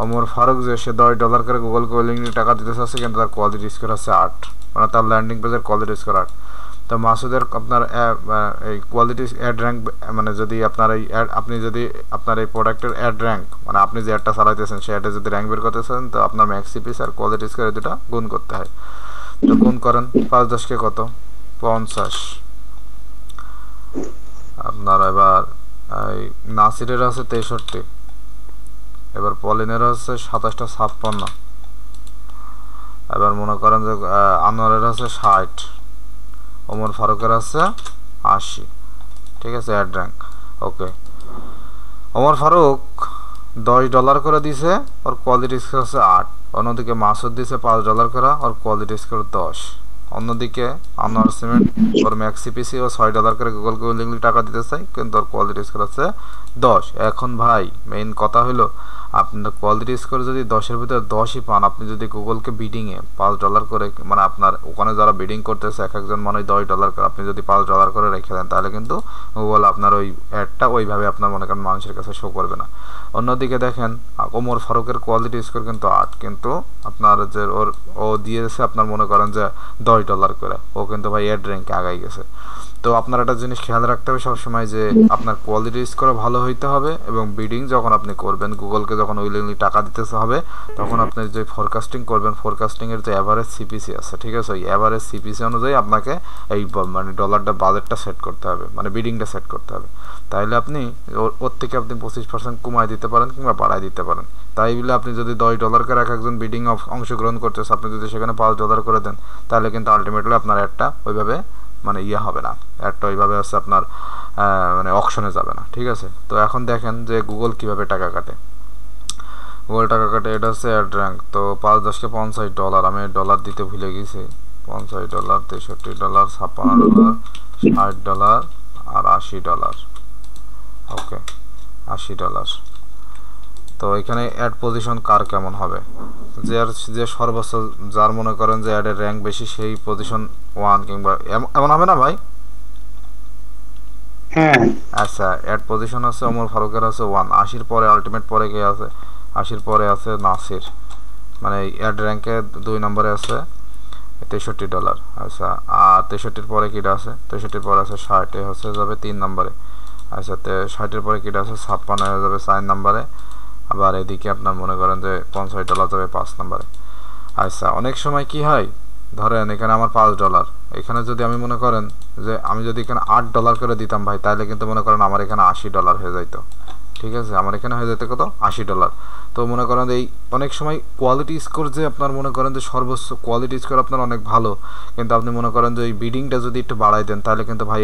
ওমর ফারুক যে সে $10 করে গুগল কোয়ালিটি টাকা দিতে চাচ্ছে, কিন্তু তার কোয়ালিটি স্কোর আছে 8, মানে তার ল্যান্ডিং পেজের কোয়ালিটি স্কোর 8। তো মাসুদের আপনার এই কোয়ালিটি অ্যাড র্যাঙ্ক, মানে যদি আপনার এই আপনি যদি আপনার এই প্রোডাক্টের অ্যাড র্যাঙ্ক, মানে আপনি যে অ্যাডটা চালাইতেছেন সেই অ্যাডে যদি র্যাঙ্ক বের করতেছেন, তো আপনার ম্যাক্স সিপিস আর কোয়ালিটি স্কোর দুটা গুণ করতে হয়। তো গুণ করেন 5-10 কত 50। আপনার এবার এই নাসিরের আছে 63, এবার পলিনের হচ্ছে 27-56, এবার মনে করেন যে আনোয়ারের আছে 60, ওমর ফারুকের আছে 80। ঠিক আছে, অ্যাড র্যাঙ্ক। ওকে, ওমর ফারুক $10 করে দিছে, ওর কোয়ালিটি স্কোর আছে 8। অন্যদিকে মাসুদ দিছে $5 করে, ওর কোয়ালিটি স্কোর 10। অন্যদিকে আনোয়ার সিমেন্ট ওর ম্যাক্স সিপিসি ও $6 করে গুগলকে উইলিংলি টাকা দিতে চাই, কিন্তু ওর কোয়ালিটি স্কোর আছে 10। এখন ভাই মেইন কথা হলো আপনার কোয়ালিটি স্কোর যদি 10-এর ভিতরে 10ই পান, আপনি যদি গুগলকে বিডিংয়ে $5 করে, মানে আপনার ওখানে যারা বিডিং করতেছে এক একজন মনে হয় $10 করে, আপনি যদি $5 করে রেখে দেন তাহলে কিন্তু গুগল আপনার ওই অ্যাডটা ওইভাবে আপনার মনে করেন মানুষের কাছে শো করবে না। অন্যদিকে দেখেন ওমর ফারুকের কোয়ালিটি স্কোর কিন্তু 8, কিন্তু আপনার যে ও দিয়েছে আপনার মনে করেন যে $10 করে, ও কিন্তু ভাই অ্যাড র্যাঙ্কে আগাই গেছে। তো আপনার একটা জিনিস খেয়াল রাখতে হবে সবসময় যে আপনার কোয়ালিটি স্কোর ভালো হইতে হবে, এবং বিডিং যখন আপনি করবেন গুগলকে যখন উইলিংলি টাকা দিতে হবে, তখন আপনি যে ফোরকাস্টিং করবেন, ফোরকাস্টিংয়ের যে অ্যাভারেজ সিপিসি আছে, ঠিক আছে, ওই অ্যাভারেজ সিপিসি অনুযায়ী আপনাকে এই মানে ডলারটা বাজেটটা সেট করতে হবে, মানে বিডিংটা সেট করতে হবে। তাইলে আপনি ওর থেকে আপনি 25% কমায় দিতে পারেন কিংবা বাড়ায় দিতে পারেন। তাই বলে আপনি যদি $10 করে এক একজন বিডিং অংশগ্রহণ করতেছে, আপনি যদি সেখানে $5 করে দেন, তাহলে কিন্তু আলটিমেটলি আপনার একটা ওইভাবে মানে ইয়ে হবে না, একটা ওইভাবে হচ্ছে আপনার মানে অকশনে যাবে না। ঠিক আছে, তো এখন দেখেন যে গুগল কিভাবে টাকা কাটে। গুগল টাকা কাটে, এটা হচ্ছে অ্যাড র্যাঙ্ক। তো 5-10 কে $50, আমি ডলার দিতে ভুলে গেছি। $50, $63, $56, $60 আর $80। ওকে, $80। তো এখানে অ্যাড পজিশন কার কেমন হবে, যে সর্বোচ্চ যার মনে করেন যে অ্যাডের র্যাঙ্ক বেশি সেই পজিশন 1 কিংবা এমন হবে না ভাই? হ্যাঁ আচ্ছা, অ্যাড পজিশন আছে ওমর ফারুকের আছে 1, 80 পরে আলটিমেট পরে কে আছে, 80 পরে আছে নাসির, মানে অ্যাড র্যাঙ্কে 2 নম্বরে আছে $63। আচ্ছা, আর 63-র পরে কিটা আছে, 63-র পরে আছে 60, হচ্ছে যাবে 3 নম্বরে। আচ্ছা, 60-এর পরে কিটা আছে 56 হয়ে যাবে 4 নম্বরে। আবার এদিকে আপনার মনে করেন যে $50 যাবে 5 নম্বরে। আচ্ছা, অনেক সময় কি হয়, ধরেন এখানে আমার $5, এখানে যদি আমি মনে করেন যে আমি যদি এখানে $8 করে দিতাম ভাই, তাহলে কিন্তু মনে করেন আমার এখানে $80 হয়ে যাইতো। ঠিক আছে, আমার এখানে হয়ে যেতে কত, $80। তো মনে করেন এই অনেক সময় কোয়ালিটি স্কোর যে আপনার মনে করেন যে সর্বোচ্চ কোয়ালিটি স্কোর আপনার অনেক ভালো, কিন্তু আপনি মনে করেন যে ওই বিডিংটা যদি একটু বাড়াই দেন, তাহলে কিন্তু ভাই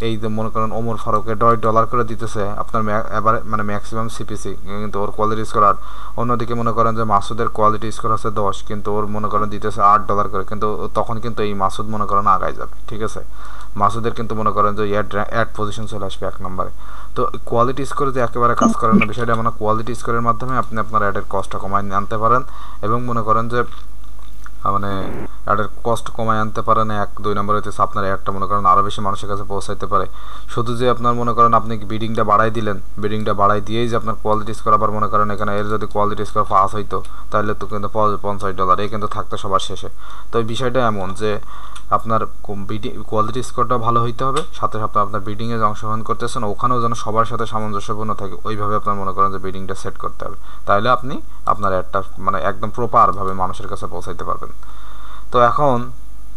এই যে মনে করেন ওমর ফারুকে $10 করে দিতেছে আপনার মানে ম্যাক্সিমাম সিপিসি, কিন্তু ওর কোয়ালিটি স্কোর 8। অন্যদিকে মনে করেন যে মাসুদের কোয়ালিটি স্কোর আছে 10, কিন্তু ওর মনে করেন দিতেছে $8 করে, কিন্তু তখন কিন্তু এই মাসুদ মনে করেন আগায় যাবে। ঠিক আছে, মাসুদের কিন্তু মনে করেন যে অ্যাড পজিশন চলে আসবে 1 নম্বরে। তো কোয়ালিটি স্কোর যে একেবারে কাজ করে না বিষয়টা এমন, কোয়ালিটি স্কোরের মাধ্যমে আপনি আপনার অ্যাডের কস্টটা কমায় আনতে পারেন, এবং মনে করেন যে মানে অ্যাডের কস্ট কমায় আনতে পারেন। 1-2 নম্বর হইতেছে আপনার অ্যাডটা মনে করেন আরও বেশি মানুষের কাছে পৌঁছাইতে পারে। শুধু যে আপনার মনে করেন আপনি বিডিংটা বাড়াই দিলেন, বিডিংটা বাড়াই দিয়েই যে আপনার কোয়ালিটি স্কোর, আবার মনে করেন এখানে এর যদি কোয়ালিটি স্কোর পাস হইতো তাহলে তো কিন্তু $50 এই কিন্তু থাকতো সবার শেষে। তো এই বিষয়টা এমন যে আপনার কোয়ালিটি স্কোরটা ভালো হইতে হবে, সাথে সাথে আপনার বিডিংয়ে যে অংশগ্রহণ করতেছেন ওখানেও যেন সবার সাথে সামঞ্জস্যপূর্ণ থাকে, ওইভাবে আপনার মনে করেন যে বিডিংটা সেট করতে হবে, তাহলে আপনি আপনার অ্যাডটা মানে একদম প্রপারভাবে মানুষের কাছে পৌঁছাইতে পারবেন। তো এখন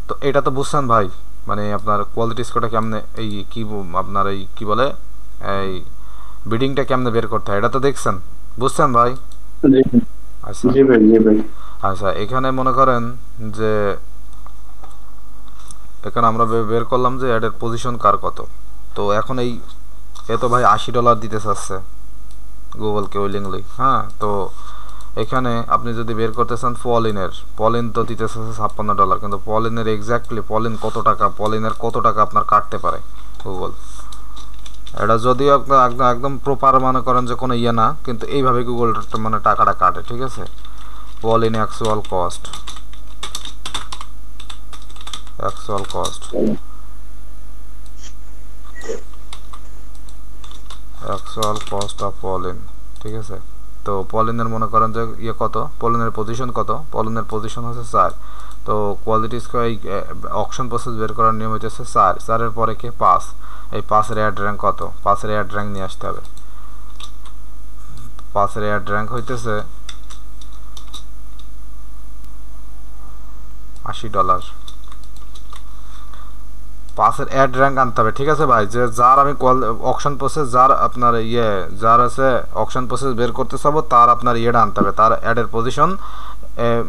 তো এটা তো বুঝছেন ভাই, মানে আপনার কোয়ালিটি স্কোরটা কেমনে এই আপনার এই কি বলে এই বিডিংটা কেমনে বের করতে হয় এটা তো দেখছেন, বুঝছেন ভাই? জি আচ্ছা জি ভাই জি ভাই। আচ্ছা, এখানে মনে করেন যে এখানে আমরা বের করলাম যে অ্যাডের পজিশন কার কত। তো এখন এ তো ভাই $80 দিতে চাচ্ছে গুগলকে উইলিংলি। হ্যাঁ, তো এখানে আপনি যদি বের করতে চান পলিন তো দিতে চাচ্ছে $56, কিন্তু পলিনের এক্স্যাক্টলি পলিন কত টাকা, পলিনের কত টাকা আপনার কাটতে পারে গুগল, এটা যদিও আপনার একদম প্রপার মনে করেন যে কোনো ইয়ে না, কিন্তু এইভাবে গুগল মানে টাকাটা কাটে। ঠিক আছে, Pauline actual cost of Pauline. ঠিক আছে, তো পলিনের মনে করেন যে ইয়ে কত, পলিনের পজিশন কত, পলিনের পজিশন হচ্ছে 4। তো কোয়ালিটি স্কোর এই অকশন প্রসেস বের করার নিয়ম হইতেছে 4-এর পরে কে 5, এই 5-এর অ্যাড র্যাঙ্ক কত, 5-এর অ্যাড র্যাঙ্ক নিয়ে আসতে হবে। 5-এর অ্যাড র্যাঙ্ক হইতেছে $80। 5-এর অ্যাড র্যাঙ্ক আনতে হবে। ঠিক আছে ভাই, যে যার আমি অকশন প্রসেস যার আপনার যার আছে অকশন প্রসেস বের করতে চাবো, তার আপনার ইয়েটা আনতে হবে, তার অ্যাডের পজিশন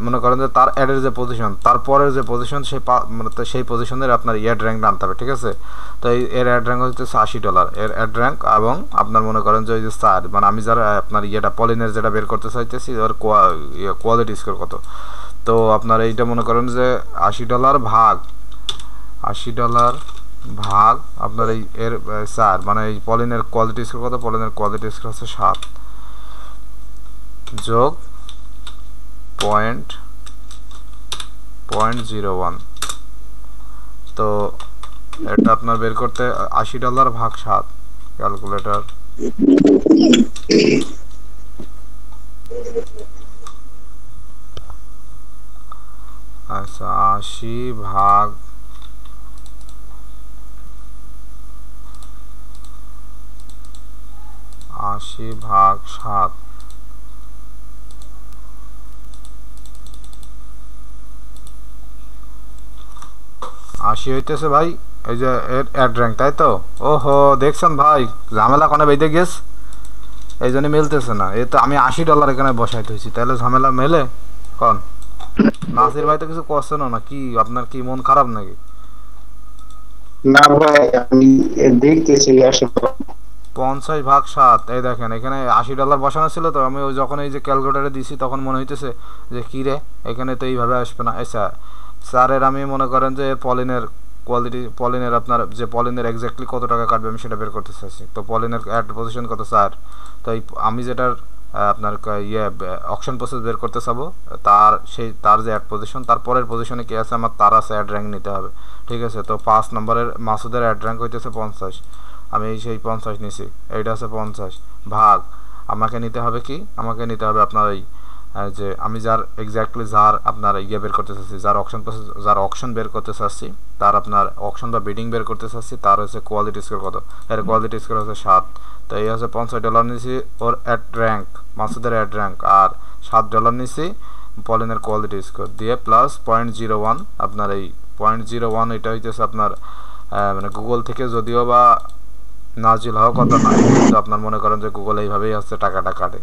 মনে করেন যে তার অ্যাডের যে পজিশন, তারপরের যে পজিশন মানে সেই পজিশনের আপনার অ্যাড র্যাঙ্কটা আনতে হবে। ঠিক আছে, তো এর অ্যাড র্যাঙ্ক হচ্ছে $80 এর অ্যাড র্যাঙ্ক, এবং আপনার মনে করেন যে ওই যে মানে আমি যারা আপনার পলিনের যেটা বের করতে চাইতেছি ওর কোয়ালিটি স্কোর কত। তো আপনার এইটা মনে করেন যে $80 ভাগ আপনার এই এর 4, মানে এই পলিনের কোয়ালিটি স্কোর কত, পলিনের কোয়ালিটি স্কোর হচ্ছে 7 যোগ 0.01। তো এটা আপনার বের করতে $80 ভাগ 7, ক্যালকুলেটর আচ্ছা 80 ভাগ 7, 80 হইতেছে ভাই এই যে এর অ্যাড র্যাঙ্ক, তাই তো? ওহো, দেখছেন ভাই ঝামেলা কোনে বেঁধে গেছ, এই জন্য মিলতেছে না। এই তো আমি $80 এখানে বসাইতে হয়েছি, তাহলে ঝামেলা মেলে কন? নাসির ভাই তো কিছু করছে না, কি আপনার কি মন খারাপ নাকি? না ভাই আমি দেখতেছি আসলে 50 ভাগ 7, এই দেখেন এখানে $80 বসানো ছিল, তো আমি ওই যখন এই যে ক্যালকুলেটারে দিছি তখন মনে হইতেছে যে কি রে, এখানে তো এইভাবে আসবে না। আচ্ছা, স্যারের আমি মনে করেন যে পলিনের পলিনের আপনার যে পলিনের এক্স্যাক্টলি কত টাকা কাটবে আমি সেটা বের করতে চাইছি। তো পলিনের অ্যাড পজিশন কত 4, তো আমি যেটার আপনার অকশন প্রসেস বের করতে চাবো, তার যে অ্যাড পজিশন, তার পরের পজিশনে কি আছে আমার, তার আছে অ্যাড র্যাঙ্ক নিতে হবে। ঠিক আছে, তো 5 নম্বরের মাসুদের অ্যাড র্যাঙ্ক হইতেছে 50, আমি সেই 50 নিছি, এইটা আছে 50 ভাগ আমাকে নিতে হবে কি, আমাকে নিতে হবে আপনার এই যে আমি যার এক্স্যাক্টলি যার আপনার বের করতে চাচ্ছি, যার অকশন বের করতে চাচ্ছি, তার আপনার অকশন বা বিডিং বের করতে চাচ্ছি, তার হচ্ছে কোয়ালিটি স্কোর কত, এর কোয়ালিটি স্কোর হচ্ছে 7। তো এই হচ্ছে $50 নিছি ওর অ্যাড র্যাঙ্ক, মাসুদের অ্যাড র্যাঙ্ক, আর $7 নিছি পলিনের কোয়ালিটি স্কোর দিয়ে প্লাস 0.01 আপনার এই 0.01 এটা হইতেছে আপনার মানে গুগল থেকে যদিও বা নাজিল হওয়া কথা না, কিন্তু আপনার মনে করেন যে গুগল এইভাবেই হচ্ছে টাকাটা কাটে।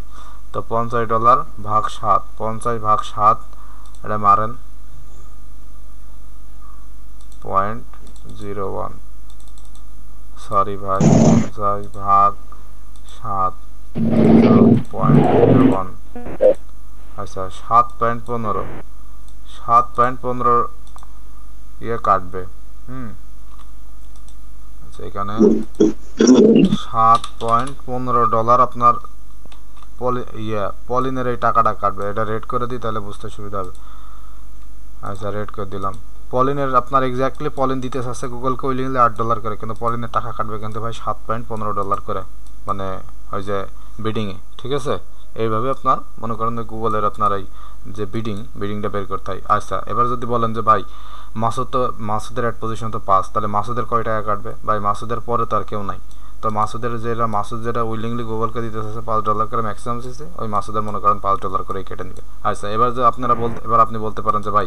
তো $50 ভাগ 7, 50 ভাগ 7 এটা মারেন 0.01, সরি ভাই 50 ভাগ 7 0.01, আচ্ছা 7.15 ইয়ে কাটবে। আচ্ছা এখানে $7.15 আপনার পলিনের এই টাকাটা কাটবে। এটা রেড করে দিই তাহলে বুঝতে সুবিধা হবে। আচ্ছা রেড করে দিলাম। পলিনের আপনার এক্স্যাক্টলি পলিন দিতে চাচ্ছে গুগলকে ওই লিখলে $8 করে, কিন্তু পলিনের টাকা কাটবে কিন্তু ভাই $7.15 করে, মানে ওই যে বিডিংয়ে। ঠিক আছে, এইভাবে আপনার মনে করেন যে গুগলের আপনার এই যে বিডিংটা বের করতে হয়। আচ্ছা এবার যদি বলেন যে ভাই মাসুদের অ্যাড পজিশন তো 5, তাহলে মাসুদের কয় টাকা কাটবে? ভাই মাসুদের পরে তো আর কেউ নাই, তো মাসুদ যেটা উইলিংলি গুগলকে দিতে চাচ্ছে $5 করে ম্যাক্সিমাম দিচ্ছে, ওই মাসুদের মনে করেন $5 করে কেটে নিবে। আচ্ছা এবার যে এবার আপনি বলতে পারেন যে ভাই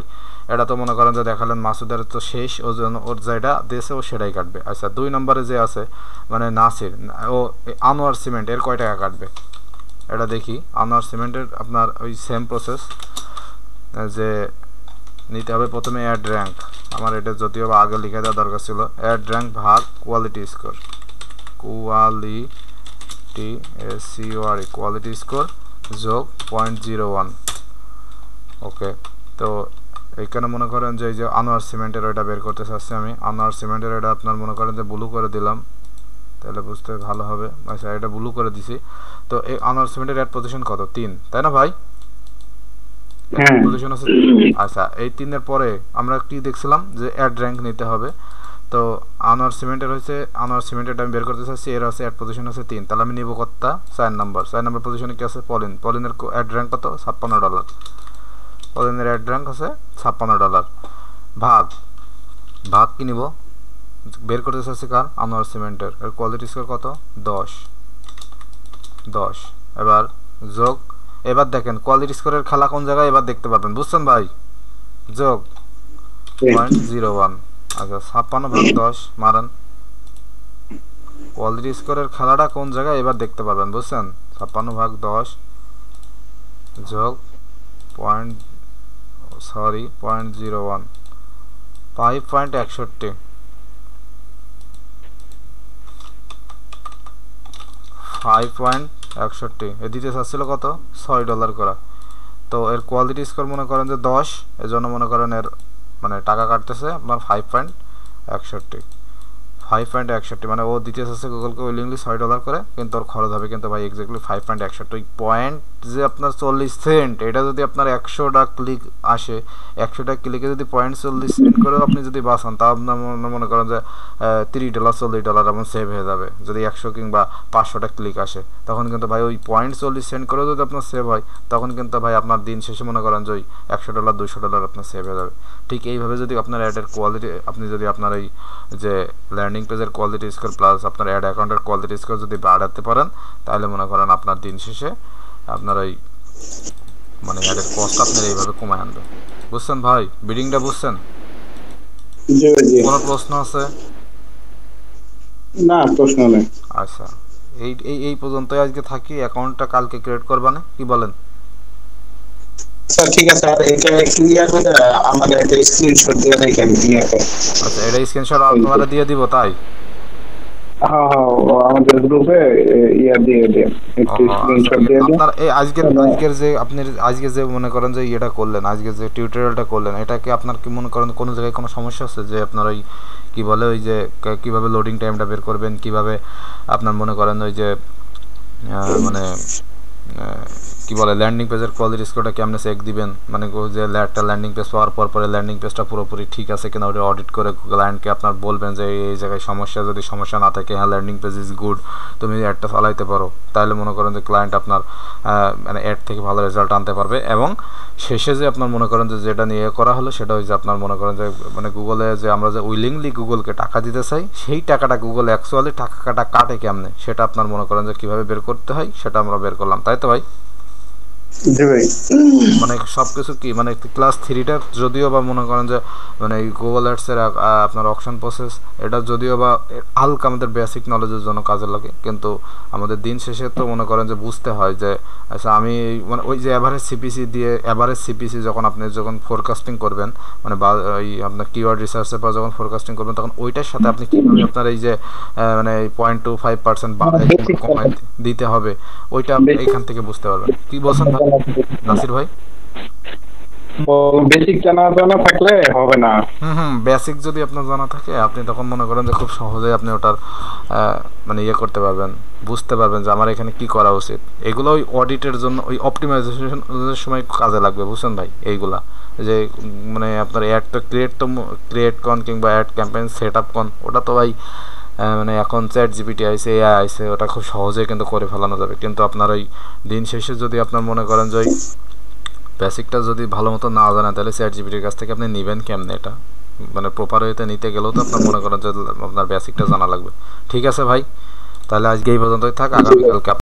এটা তো মনে করেন যে দেখালেন মাসুদের তো শেষ, ওর জন্য ওর যেটা দিয়েছে ও সেটাই কাটবে। আচ্ছা 2 নম্বরে যে আছে মানে নাসির ও আনোয়ার সিমেন্ট, এর কয় টাকা কাটবে এটা দেখি। আনোয়ার সিমেন্টের আপনার ওই সেম প্রসেস, যে নিতে হবে প্রথমে অ্যাড র্যাঙ্ক, আমার এটা যদিও বা আগে লিখে দেওয়া দরকার ছিল, অ্যাড র্যাঙ্ক ভাগ কোয়ালিটি স্কোর, কোয়ালিটি স্কোর যোগ 0.01। ওকে, তো এইখানে মনে করেন যে এই যে আনোয়ার সিমেন্টের ওইটা বের করতে চাচ্ছি আমি, আনোয়ার সিমেন্টের এটা আপনার মনে করেন যে ব্লু করে দিলাম, তাহলে বুঝতে ভালো হবে। আচ্ছা এটা ব্লু করে দিছি। তো এই আনোয়ার সিমেন্টের অ্যাড পজিশন কত? 3, তাই না ভাই? পজিশন আছে 3। আচ্ছা এই 3-এর পরে আমরা কি দেখছিলাম যে অ্যাড র্যাঙ্ক নিতে হবে। তো আনোয়ার সিমেন্টের আমি বের করতে চাচ্ছি, এর আছে অ্যাড পজিশন আছে 3, তাহলে আমি নিব কতটা? 4 নম্বর পজিশনে কি আছে? পলিনের অ্যাড র্যাঙ্ক কত? $56। পলিনের অ্যাড র্যাঙ্ক আছে $56 ভাগ কি নিব? বের করতে চাচ্ছি কার? আনোয়ার সিমেন্টের, এর কোয়ালিটি স্কোর কত? 10। এবার যোগ, এবার দেখেন কোয়ালিটি স্কোরের খেলা কোন জায়গায় এবার দেখতে পাবেন, বুঝছেন ভাই? যোগ 0.01। আচ্ছা 56 ভাগ 10 মারান, কোয়ালিটি স্কোরের খেলাটা কোন জায়গায় এবার দেখতে পাবেন, বুঝছেন? 56 ভাগ 10 যোগ 0.01, 5.61। 5.61 এ দিতে চাচ্ছিল কত? $6 করা। তো এর কোয়ালিটি স্কোর মনে করেন যে 10, এর জন্য মনে করেন এর মানে টাকা কাটতেছে আপনার 5.61, মানে ও দিতে চাচ্ছে গুগলকে উইলিংলি $6 করে, কিন্তু ওর খরচ হবে কিন্তু ভাই এক্স্যাক্টলি 5.61 পয়েন্ট যে আপনার 40 সেন্ট। এটা যদি আপনার 100টা ক্লিক আসে, 100টা ক্লিকে যদি 0.40 সেন্ট করে আপনি যদি বাঁচান, তা আপনার মনে করেন যে $30 $40 এমন সেভ হয়ে যাবে। যদি 100 কিংবা 500টা ক্লিক আসে, তখন কিন্তু ভাই ওই 0.40 সেন্ট করে যদি আপনার সেভ হয়, তখন কিন্তু ভাই আপনার দিন শেষে মনে করেন যে ওই $100 $200 আপনার সেভ হয়ে যাবে। ঠিক এইভাবে যদি আপনার অ্যাডের কোয়ালিটি, আপনি যদি আপনার এই যে ল্যান্ডিং পেজের কোয়ালিটি স্কোর প্লাস আপনার অ্যাড অ্যাকাউন্টের কোয়ালিটি স্কোর যদি বাড়াতে পারেন, তাহলে মনে করেন আপনার দিন শেষে আপনার ওই মানে অ্যাডের কস্ট আপনার এইভাবে কমায় আনবে। বুঝছেন ভাই? বিডিংটা বুঝছেন? কোনো প্রশ্ন আছে? না, প্রশ্ন নেই। আচ্ছা এই পর্যন্তই আজকে থাকি। অ্যাকাউন্টটা কালকে ক্রিয়েট করবা না, কি বলেন? স্যার ঠিক আছে, আর এটা ক্লিয়ার করে আমাদের একটা স্ক্রিনশট দিয়ে রাখেন ক্লিয়ার করে। আচ্ছা এটা স্ক্রিনশট আপনারা দিয়ে দিব, তাই? হ্যাঁ আমাদের গ্রুপে দিয়ে দিন, একটু স্ক্রিনশট দিয়ে দিন। আপনার এই আজকের যে মনে করেন যে এটা করলেন, আজকে যে টিউটোরিয়ালটা করলেন, এটা কি আপনার কি মনে করেন কোনো জায়গায় কোনো সমস্যা আছে? যে আপনার ওই কি বলে ওই যে কিভাবে লোডিং টাইমটা বের করবেন, কিভাবে আপনার মনে করেন ওই যে মানে কি বলে ল্যান্ডিং পেজের কোয়ালিটি স্কোরটা কেমনে চেক দিবেন, মানে যে একটা ল্যান্ডিং পেজ পাওয়ার পরে ল্যান্ডিং পেজটা পুরোপুরি ঠিক আছে কিনা ওটা অডিট করে ক্লায়েন্টকে আপনার বলবেন যে এই জায়গায় সমস্যা, যদি সমস্যা না থাকে হ্যাঁ ল্যান্ডিং পেজ ইজ গুড, তুমি অ্যাডটা চালাইতে পারো, তাহলে মনে করেন যে ক্লায়েন্ট আপনার মানে অ্যাড থেকে ভালো রেজাল্ট আনতে পারবে। এবং শেষে যে আপনার মনে করেন যে যেটা নিয়ে করা হলো সেটা হচ্ছে আপনার মনে করেন যে মানে গুগলে যে আমরা যে উইলিংলি গুগলকে টাকা দিতে চাই, সেই টাকাটা গুগল অ্যাকচুয়ালি টাকাটা কাটে কেমনে সেটা আপনার মনে করেন যে কীভাবে বের করতে হয় সেটা আমরা বের করলাম, তাই তো ভাই? মানে সবকিছু কি মানে ক্লাস 3টা যদিও বা মনে করেন যে মানে এই গুগল অ্যাডসের আপনার অকশন প্রসেস এটা যদিও বা হালকা আমাদের বেসিক নলেজের জন্য কাজে লাগে, কিন্তু আমাদের দিন শেষে তো মনে করেন যে বুঝতে হয় যে আচ্ছা আমি মানে ওই যে অ্যাভারেজ সিপিসি যখন আপনি যখন ফোরকাস্টিং করবেন মানে বা ওই আপনার কিওয়ার্ড রিসার্চের পর যখন ফোরকাস্টিং করবেন তখন ওইটার সাথে আপনি কীভাবে আপনার এই যে মানে 0.25% বাড়াই কমাই দিতে হবে ওইটা আপনি এইখান থেকে বুঝতে পারবেন। কি বলছেন ভাই নাসির ভাই? বেসিক জানা থাকলে হবে না। বেসিক যদি আপনার জানা থাকে আপনি তখন মনে করেন যে খুব সহজেই আপনি ওটার মানে ইয়ে করতে পারবেন, বুঝতে পারবেন যে আমার এখানে কি করা উচিত। এগুলো ওই অডিটের জন্য ওই অপটিমাইজেশনের সময় কাজে লাগবে, বুঝছেন ভাই? এইগুলা যে মানে আপনার অ্যাডটা ক্রিয়েট কন কিংবা অ্যাড ক্যাম্পেইন সেট আপ কন, ওটা তো ভাই মানে এখন চ্যাট জিপিটি আইছে, এআই আইছে, ওটা খুব সহজেই কিন্তু করে ফেলানো যাবে। কিন্তু আপনার ওই দিন শেষে যদি আপনার মনে করেন যে ওই বেসিকটা যদি ভালো মতো না জানেন তাহলে চ্যাট জিপিটির কাছ থেকে আপনি নেবেন কেমনে, এটা মানে প্রপার ওয়েতে নিতে গেলেও তো আপনার মনে করেন যে আপনার বেসিকটা জানা লাগবে। ঠিক আছে ভাই, তাহলে আজকে এই পর্যন্তই থাক, আগামীকালকে